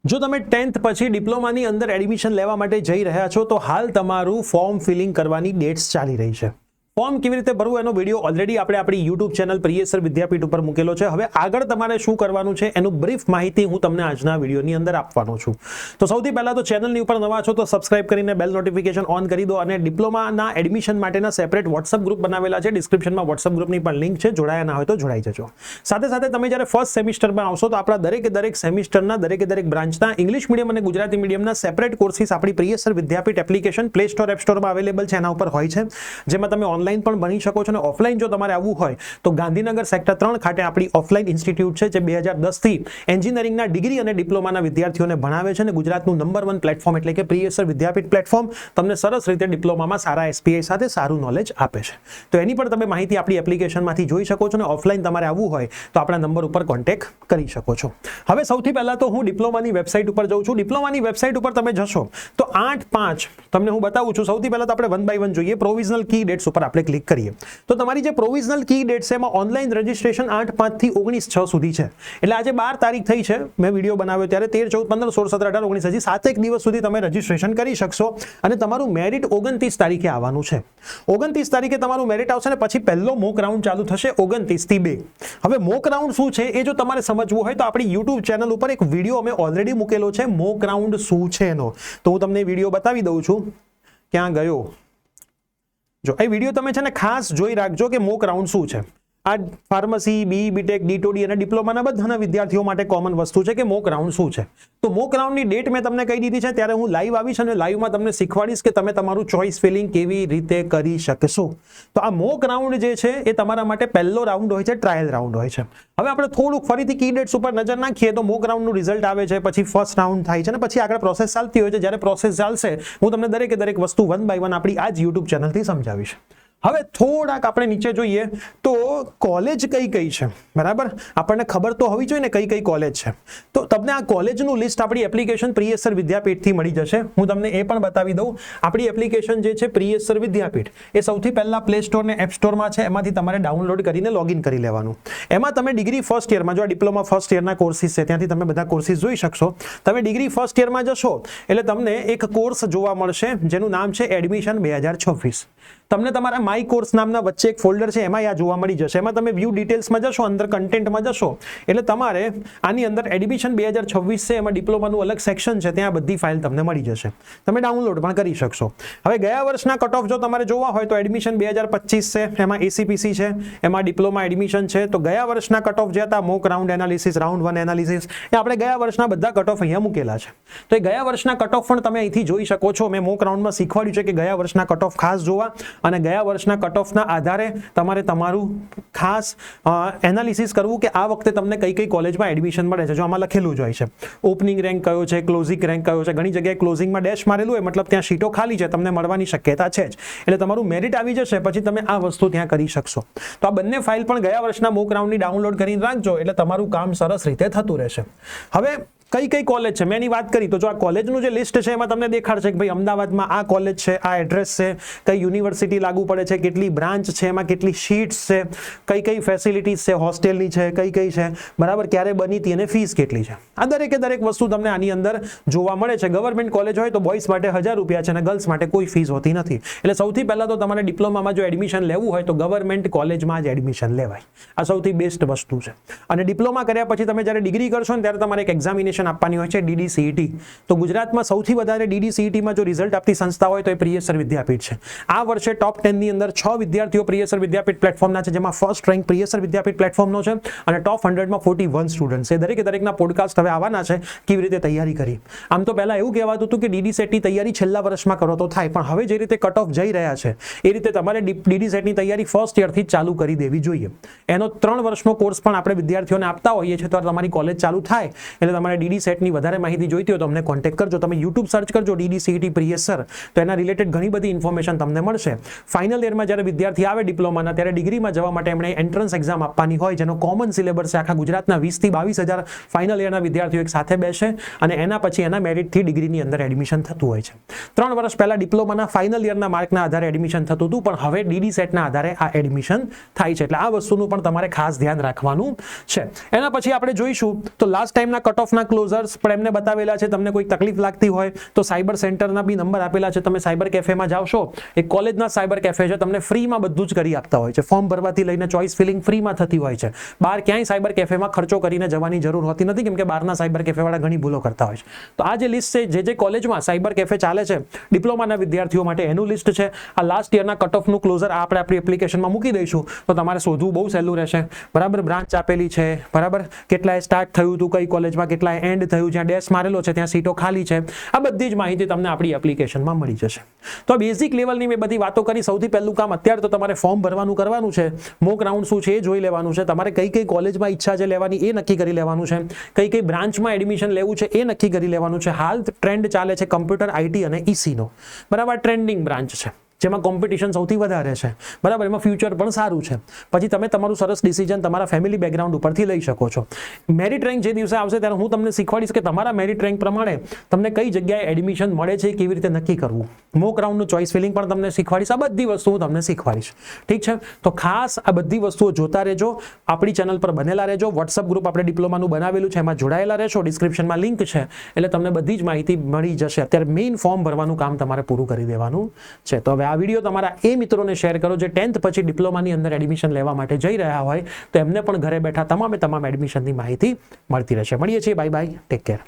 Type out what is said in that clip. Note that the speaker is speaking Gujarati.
જો તમે 10th પછી ડિપ્લોમાની અંદર એડમિશન લેવા માટે જઈ રહ્યા છો તો હાલ તમારું ફોર્મ ફિલિંગ કરવાની ડેટ્સ ચાલી રહી છે. ફોર્મ કેવી રીતે ભરવું એનો વિડીયો ઓલરેડી આપણે આપણી યુટ્યુબ ચેનલ પ્રિયસર વિદ્યાપીઠ ઉપર મૂકેલો છે. હવે આગળ તમારે શું કરવાનું છે એનું બ્રીફ માહિતી હું તમને આજના વિડીયોની અંદર આપવાનો છું. તો સૌથી પહેલા તો ચેનલની ઉપર નવા છો તો સબસ્ક્રાઇબ કરીને બેલ નોટિફિકેશન ઓન કરી દો અને ડિપ્લોમાના એડમિશન માટેના સેપરેટ વોટ્સઅપ ગ્રુપ બનાવેલા છે. ડિસ્ક્રિપ્શનમાં વોટ્સઅપ ગ્રુપની પણ લિંક છે. જોડાયા ના હોય તો જોડાઈ જજો. સાથે સાથે તમે જ્યારે ફર્સ્ટ સેમિસ્ટરમાં આવશો તો આપણા દરેક સેમિસ્ટરના દરેક બ્રાન્ચના ઇંગ્લિશ મીડિયમ અને ગુજરાતી મીડિયમના સેપરેટ કોર્સિસ આપણી પ્રિયસર વિદ્યાપીઠ એપ્લિકેશન પ્લે સ્ટોર એપ સ્ટોરમાં અવેલેબલ છે એના ઉપર હોય છે, જેમાં તમે ઓનલાઈન પણ બની શકો છો અને ઓફલાઈન જો તમારે આવવું હોય તો ગાંધીનગર સેક્ટર 3 ખાતે આપણી ઓફલાઈન ઇન્સ્ટિટ્યૂટ છે જે 2010 થી એન્જિનિયરિંગના ડિગ્રી અને ડિપ્લોમાના વિદ્યાર્થીઓને ભણાવે છે અને ગુજરાતનું નંબર 1 પ્લેટફોર્મ એટલે કે પ્રિયસર વિદ્યાપીઠ પ્લેટફોર્મ તમને સરસ રીતે ડિપ્લોમામાં સારા એસપીઆઈ સાથે સારું નોલેજ આપે છે. તો એની પણ તમે માહિતી આપણી એપ્લિકેશનમાંથી જોઈ શકો છો અને ઓફલાઈન તમારે આવવું હોય તો આપણા નંબર ઉપર કોન્ટેક્ટ કરી શકો છો. હવે સૌથી પહેલા તો હું ડિપ્લોમાની વેબસાઇટ ઉપર જઉં છું. ડિપ્લોમાની વેબસાઇટ ઉપર તમે જશો તો 8/5 તમને હું બતાવું છું. સૌથી પહેલા તો આપણે 1 by 1 જોઈએ. પ્રોવિઝનલ કી ડેટ્સ ઉપર આપણે ક્લિક કરીએ તો તમારી જે પ્રોવિઝનલ કી ડેટ છે એમાં ઓનલાઈન રજીસ્ટ્રેશન 8/5 થી 19/6 સુધી છે. એટલે આજે 12 તારીખ થઈ છે, મેં વિડીયો બનાવ્યો ત્યારે 13, 14, 15, 16, 17, 18, 19 હજી 7 દિવસ સુધી તમે રજીસ્ટ્રેશન કરી શકશો અને તમારું મેરિટ 29 તારીખે આવવાનું છે. 29 તારીખે તમારું મેરિટ આવશે અને પછી પહેલો મોક રાઉન્ડ ચાલુ થશે 29 થી 2. હવે મોક રાઉન્ડ શું છે એ જો તમારે સમજવું હોય તો આપણી યુટ્યુબ ચેનલ ઉપર એક વિડીયો અમે ઓલરેડી મૂકેલો છે મોક રાઉન્ડ શું છે એનો. તો હું તમને વિડીયો બતાવી દઉં છું. ક્યાં ગયો? જો એ વિડીયો તમે છે ને ખાસ જોઈ રાખજો કે મોક રાઉન્ડ શું છે. આ ફાર્મસી, બી, બીટેક, ડીટોડી અને ડિપ્લોમાના બધાના વિદ્યાર્થીઓ માટે કોમન વસ્તુ છે કે મોક રાઉન્ડ શું છે. તો મોક રાઉન્ડની ડેટ મેં તમને કહી દીધી છે. ત્યારે હું લાઈવ આવીશ અને લાઈવમાં તમને શીખવાડીશ કે તમે તમારું ચોઇસ ફિલિંગ કેવી રીતે કરી શકશો. તો આ મોક રાઉન્ડ જે છે એ તમારા માટે પહેલો રાઉન્ડ હોય છે, ટ્રાયલ રાઉન્ડ હોય છે. હવે આપણે થોડુંક ફરીથી કી ડેટ્સ ઉપર નજર નાખીએ તો મોક રાઉન્ડનું રિઝલ્ટ આવે છે, પછી ફર્સ્ટ રાઉન્ડ થાય છે અને પછી આગળ પ્રોસેસ ચાલતી હોય છે. જ્યારે પ્રોસેસ ચાલશે હું તમને દરેક વસ્તુ 1 by 1 આપણી આ જ યુટ્યુબ ચેનલથી સમજાવીશ. હવે થોડાક આપણે નીચે જોઈએ તો કોલેજ કઈ છે, બરાબર? આપણને ખબર તો હોવી જોઈએ ને કઈ કોલેજ છે. તો તમને આ કોલેજનું લિસ્ટ આપણી એપ્લિકેશન પ્રિયસર વિદ્યાપીઠથી મળી જશે. હું તમને એ પણ બતાવી દઉં. આપણી એપ્લિકેશન જે છે પ્રિયસર વિદ્યાપીઠ એ સૌથી પહેલા પ્લે સ્ટોર ને એપ સ્ટોરમાં છે. એમાંથી તમારે ડાઉનલોડ કરીને લોગિન કરી લેવાનું. એમાં તમે ડિગ્રી ફર્સ્ટ યરમાં જો આ ડિપ્લોમા ફર્સ્ટ યરના કોર્સિસ છે ત્યાંથી તમે બધા કોર્સિસ જોઈ શકશો. તમે ડિગ્રી ફર્સ્ટ યરમાં જશો એટલે તમને એક કોર્સ જોવા મળશે જેનું નામ છે એડમિશન 2026. તમને તમારા માય કોર્સ નામના વચ્ચે એક ફોલ્ડર છે એમાં આ જોવા મળી જશે. એમાં તમે વ્યૂ ડિટેલ્સમાં જશો, અંદર કન્ટેન્ટમાં જશો એટલે તમારે આની અંદર એડમિશન 2026 છે, એમાં ડિપ્લોમાનું અલગ સેક્શન છે, ત્યાં બધી ફાઇલ તમને મળી જશે. તમે ડાઉનલોડ પણ કરી શકશો. હવે ગયા વર્ષના કટ ઓફ જો તમારે જોવા હોય તો એડમિશન 2025 છે, એમાં એસીપીસી છે, એમાં ડિપ્લોમા એડમિશન છે. તો ગયા વર્ષના કટ ઓફ જે હતા mock round analysis, round 1 analysis, એ આપણે ગયા વર્ષના બધા કટ ઓફ અહીંયા મૂકેલા છે. તો એ ગયા વર્ષના કટ ઓફ પણ તમે અહીંથી જોઈ શકો છો. મેં મોક રાઉન્ડમાં શીખવાડ્યું છે કે ગયા વર્ષના કટ ઓફ ખાસ જોવા અને ગયા વર્ષના કટ ઓફના આધારે તમારે તમારું ખાસ એનાલિસિસ કરવું કે આ વખતે તમને કઈ કોલેજમાં એડમિશન મળે છે. જો આમાં લખેલું જ હોય છે ઓપનિંગ રેન્ક કયો છે, ક્લોઝિંગ રેન્ક કયો છે. ઘણી જગ્યાએ ક્લોઝિંગમાં ડેશ મારેલું હોય મતલબ ત્યાં સીટો ખાલી છે, તમને મળવાની શક્યતા છે જ. એટલે તમારું મેરિટ આવી જશે પછી તમે આ વસ્તુ ત્યાં કરી શકશો. તો આ બંને ફાઇલ પણ ગયા વર્ષના મોક રાઉન્ડની ડાઉનલોડ કરીને રાખજો એટલે તમારું કામ સરસ રીતે થતું રહેશે. હવે કઈ કોલેજ છે મેં એની વાત કરી તો જો આ કોલેજનું જે લિસ્ટ છે એમાં તમને દેખાડશે કે ભાઈ અમદાવાદમાં આ કોલેજ છે, આ એડ્રેસ છે, કઈ યુનિવર્સિટી લાગુ પડે છે, કેટલી બ્રાન્ચ છે, એમાં કેટલી સીટ્સ છે, કઈ ફેસિલિટીઝ છે, હોસ્ટેલની છે, કઈ છે, બરાબર, ક્યારે બની હતી અને ફીસ કેટલી છે. આ દરેક વસ્તુ તમને આની અંદર જોવા મળે છે. ગવર્મેન્ટ કોલેજ હોય તો બોયઝ માટે 1000 રૂપિયા છે અને ગર્લ્સ માટે કોઈ ફીસ હોતી નથી. એટલે સૌથી પહેલા તો તમારે ડિપ્લોમામાં જો એડમિશન લેવું હોય તો ગવર્મેન્ટ કોલેજમાં જ એડમિશન લેવાય. આ સૌથી બેસ્ટ વસ્તુ છે. અને ડિપ્લોમા કર્યા પછી તમે જ્યારે ડિગ્રી કરશો ને ત્યારે તમારે એક એક્ઝામિનેશન આપવાની હોય છે DDCET. તો ગુજરાતમાં સૌથી વધારે DDCETમાં જો રિઝલ્ટ આપતી સંસ્થા હોય તો એ પ્રિયસર વિદ્યાપીઠ છે. આ વર્ષે ટોપ 10 ની અંદર 6 વિદ્યાર્થીઓ પ્રિયસર વિદ્યાપીઠ પ્લેટફોર્મના છે, જેમાં ફર્સ્ટ રેન્ક પ્રિયસર વિદ્યાપીઠ પ્લેટફોર્મનો છે અને ટોપ 100માં 41 સ્ટુડન્ટ્સ છે. દરેકના પોડકાસ્ટ હવે આવવાના છે કેવી રીતે તૈયારી કરી. આમ તો પહેલા એવું કહેવાતું હતું કે DDSETની તૈયારી છેલ્લા વર્ષમાં કરો તો થાય, પણ હવે જે રીતે કટ ઓફ જઈ રહ્યા છે એ રીતે તમારે DDSETની તૈયારી ફર્સ્ટ યરથી જ ચાલુ કરી દેવી જોઈએ. એનો 3 વર્ષનો કોર્સ પણ આપણે વિદ્યાર્થીઓને આપતા હોઈએ છીએ. તો તમારી કોલેજ ચાલુ થાય એટલે તમારે DDSETની વધારે માહિતી જોઈતી હોય તો અમને કોન્ટેક્ટ કરજો. તમે YouTube સર્ચ કરજો DDCET પ્રિયસર તો એના રિલેટેડ ઘણી બધી ઇન્ફોર્મેશન તમને મળશે. ફાઇનલ યરમાં જ્યારે વિદ્યાર્થી આવે ડિપ્લોમાના ત્યારે ડિગ્રીમાં જવા માટે એમણે એન્ટ્રન્સ એક્ઝામ આપવાની હોય જેનો કોમન સિલેબસ છે. આખા ગુજરાતના 20 થી 22,000 ફાઇનલ યરના વિદ્યાર્થીઓ એક સાથે બેસે અને એના પછી એના મેરિટથી ડિગ્રીની અંદર એડમિશન થતું હોય છે. 3 વર્ષ પહેલા ડિપ્લોમાના ફાઇનલ યરના માર્કના આધારે એડમિશન થતું હતું, પણ હવે DDSETના આધારે આ એડમિશન થાય છે. એટલે આ વસ્તુનું પણ તમારે ખાસ ધ્યાન રાખવાનું છે. એના પછી આપણે જોઈશું તો લાસ્ટ ટાઈમના કટ ઓફના ક્લોઝર્સ પણ એમને બતાવેલા છે. તમને કોઈ તકલીફ લાગતી હોય તો સાયબર સેન્ટરના બી નંબર આપેલા છે. તમે સાયબર કેફેમાં જાવશો, એક કોલેજના સાયબર કેફે છે, તમને ફ્રીમાં બધું જ કરી આપતા હોય છે. ફોર્મ ભરવાથી લઈને ચોઇસ ફિલિંગ ફ્રીમાં થતી હોય છે. બહાર ક્યાંય સાયબર કેફેમાં ખર્ચો કરીને જવાની જરૂર હોતી નથી, કેમ કે બહારના સાયબર કેફેવાળા ઘણી ભૂલો કરતા હોય છે. તો આ જે લિસ્ટ છે, જે કોલેજમાં સાયબર કેફે ચાલે છે ડિપ્લોમાના વિદ્યાર્થીઓ માટે, એનું લિસ્ટ છે. આ લાસ્ટ યરના કટ ઓફનું ક્લોઝર આપણે આપણી એપ્લિકેશનમાં મૂકી દઈશું, તો તમારે શોધવું બહુ સહેલું રહેશે. બરાબર, બ્રાન્ચ આપેલી છે, બરાબર, કેટલાએ સ્ટાર્ટ થયું હતું કઈ કોલેજમાં, કેટલાએ એન્ડ થયું, જ્યાં ડેશ મારેલો છે ત્યાં સીટો ખાલી છે. આ બધી જ માહિતી તમને આપણી એપ્લિકેશનમાં મળી જશે. તો બેઝિક લેવલની મેં બધી વાતો કરી. સૌથી પહેલું કામ અત્યારે તો તમારે ફોર્મ ભરવાનું કરવાનું છે. મોક રાઉન્ડ શું છે એ જોઈ લેવાનું છે. તમારે કઈ કઈ કોલેજમાં ઈચ્છા છે લેવાની એ નક્કી કરી લેવાનું છે. કઈ કઈ બ્રાન્ચમાં એડમિશન લેવું છે એ નક્કી કરી લેવાનું છે. હાલ ટ્રેન્ડ ચાલે છે કમ્પ્યુટર, આઈટી અને ઈસીનો. બરાબર, ટ્રેન્ડિંગ બ્રાન્ચ છે, જેમાં કોમ્પિટિશન સૌથી વધારે છે. બરાબર, એમાં ફ્યુચર પણ સારું છે. પછી તમે તમારું સરસ ડિસિઝન તમારા ફેમિલી બેકગ્રાઉન્ડ ઉપરથી લઈ શકો છો. મેરિટ રેન્ક જે દિવસે આવશે ત્યારે હું તમને શીખવાડીશ કે તમારા મેરિટ રેન્ક પ્રમાણે તમને કઈ જગ્યાએ એડમિશન મળે છે, કેવી રીતે નક્કી કરવું. મોક રાઉન્ડનું ચોઇસ ફિલિંગ પણ તમને શીખવાડીશ. આ બધી વસ્તુઓ હું તમને શીખવાડીશ. ઠીક છે, તો ખાસ આ બધી વસ્તુઓ જોતા રહેજો, આપણી ચેનલ પર બનેલા રહેજો. વોટ્સઅપ ગ્રુપ આપણે ડિપ્લોમાનું બનાવેલું છે, એમાં જોડાયેલા રહેશો. ડિસ્ક્રિપ્શનમાં લિંક છે, એટલે તમને બધી જ માહિતી મળી જશે. અત્યારે મેઇન ફોર્મ ભરવાનું કામ તમારે પૂરું કરી દેવાનું છે. તો હવે આ વિડીયો તમારા એ મિત્રોને શેર કરો જે 10th પછી ડિપ્લોમાની અંદર એડમિશન લેવા માટે જઈ રહ્યા હોય, તો એમને પણ ઘરે બેઠા તમામ એડમિશનની માહિતી મળતી રહેશે. મળીએ છીએ. Bye bye, take care.